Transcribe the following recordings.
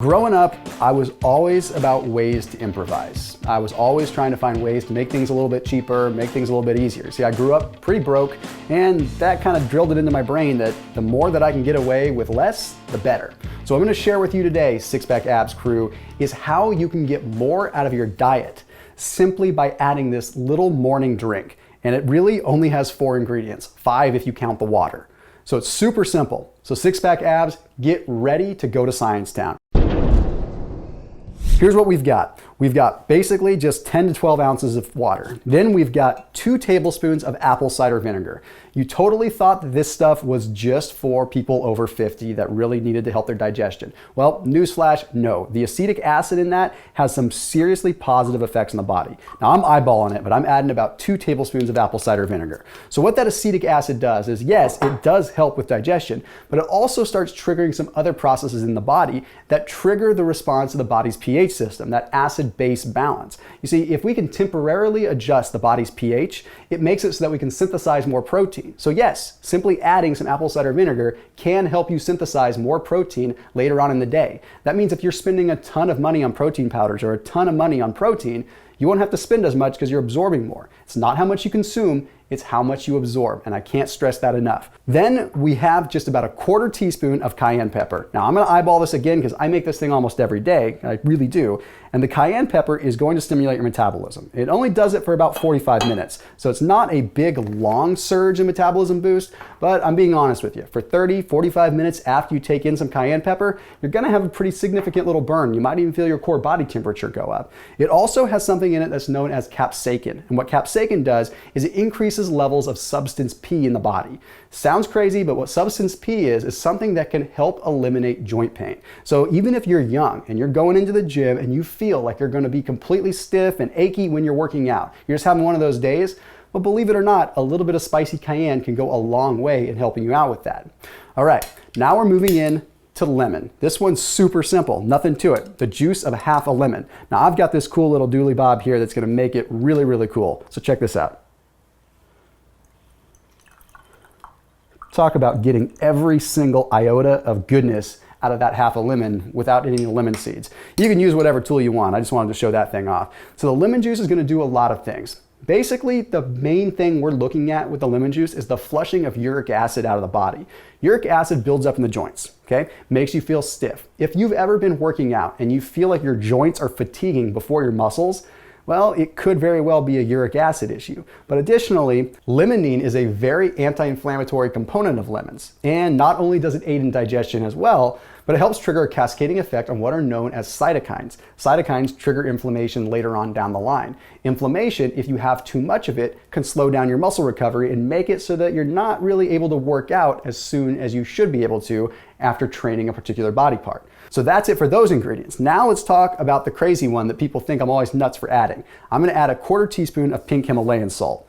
Growing up, I was always about ways to improvise. I was always trying to find ways to make things a little bit cheaper, make things a little bit easier. See, I grew up pretty broke, and that kind of drilled it into my brain that the more that I can get away with less, the better. So I'm gonna share with you today, Six Pack Abs crew, is how you can get more out of your diet simply by adding this little morning drink. And it really only has 4 ingredients, 5 if you count the water. So it's super simple. So Six Pack Abs, get ready to go to Science Town. Here's what we've got. We've got basically just 10 to 12 ounces of water. Then we've got 2 tablespoons of apple cider vinegar. You totally thought that this stuff was just for people over 50 that really needed to help their digestion. Well, newsflash, no. The acetic acid in that has some seriously positive effects on the body. Now I'm eyeballing it, but I'm adding about 2 tablespoons of apple cider vinegar. So what that acetic acid does is, yes, it does help with digestion, but it also starts triggering some other processes in the body that trigger the response of the body's pH system, that acid-base balance. You see, if we can temporarily adjust the body's pH, it makes it so that we can synthesize more protein. So yes, simply adding some apple cider vinegar can help you synthesize more protein later on in the day. That means if you're spending a ton of money on protein powders or a ton of money on protein, you won't have to spend as much because you're absorbing more. It's not how much you consume, it's how much you absorb, and I can't stress that enough. Then we have just about a 1/4 teaspoon of cayenne pepper. Now I'm gonna eyeball this again because I make this thing almost every day, I really do, and the cayenne pepper is going to stimulate your metabolism. It only does it for about 45 minutes, so it's not a big, long surge in metabolism boost, but I'm being honest with you. For 30, 45 minutes after you take in some cayenne pepper, you're gonna have a pretty significant little burn. You might even feel your core body temperature go up. It also has something in it that's known as capsaicin, and what capsaicin does is it increases levels of substance P in the body. Sounds crazy, but what substance P is something that can help eliminate joint pain. So even if you're young and you're going into the gym and you feel like you're gonna be completely stiff and achy when you're working out, you're just having one of those days, well, believe it or not, a little bit of spicy cayenne can go a long way in helping you out with that. All right, now we're moving in to lemon. This one's super simple, nothing to it. The juice of half a lemon. Now I've got this cool little dooley bob here that's gonna make it really, really cool. So check this out. Talk about getting every single iota of goodness out of that half a lemon without any lemon seeds. You can use whatever tool you want. I just wanted to show that thing off. So the lemon juice is gonna do a lot of things. Basically, the main thing we're looking at with the lemon juice is the flushing of uric acid out of the body. Uric acid builds up in the joints, okay? Makes you feel stiff. If you've ever been working out and you feel like your joints are fatiguing before your muscles, well, it could very well be a uric acid issue. But additionally, limonene is a very anti-inflammatory component of lemons. And not only does it aid in digestion as well, but it helps trigger a cascading effect on what are known as cytokines. Cytokines trigger inflammation later on down the line. Inflammation, if you have too much of it, can slow down your muscle recovery and make it so that you're not really able to work out as soon as you should be able to after training a particular body part. So that's it for those ingredients. Now let's talk about the crazy one that people think I'm always nuts for adding. I'm gonna add a 1/4 teaspoon of pink Himalayan salt,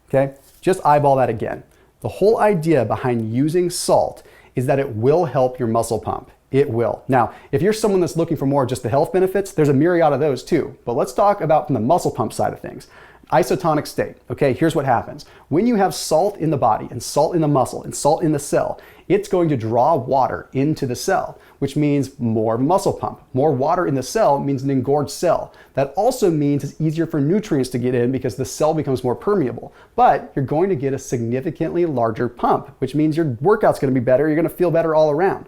okay? Just eyeball that again. The whole idea behind using salt is that it will help your muscle pump. It will. Now, if you're someone that's looking for more just the health benefits, there's a myriad of those too. But let's talk about from the muscle pump side of things. Isotonic state. Okay, here's what happens. When you have salt in the body and salt in the muscle and salt in the cell, it's going to draw water into the cell, which means more muscle pump. More water in the cell means an engorged cell. That also means it's easier for nutrients to get in because the cell becomes more permeable. But you're going to get a significantly larger pump, which means your workout's gonna be better, you're gonna feel better all around.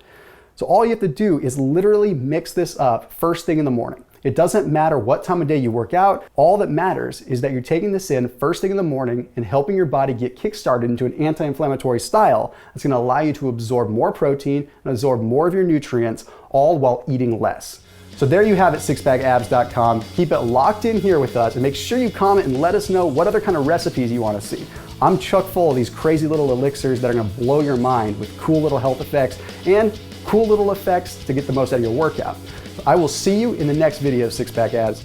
So all you have to do is literally mix this up first thing in the morning. It doesn't matter what time of day you work out. All that matters is that you're taking this in first thing in the morning and helping your body get kickstarted into an anti-inflammatory style that's gonna allow you to absorb more protein and absorb more of your nutrients, all while eating less. So there you have it, SixPackAbs.com. Keep it locked in here with us and make sure you comment and let us know what other kind of recipes you wanna see. I'm chock full of these crazy little elixirs that are gonna blow your mind with cool little health effects and cool little effects to get the most out of your workout. I will see you in the next video of Six Pack Abs.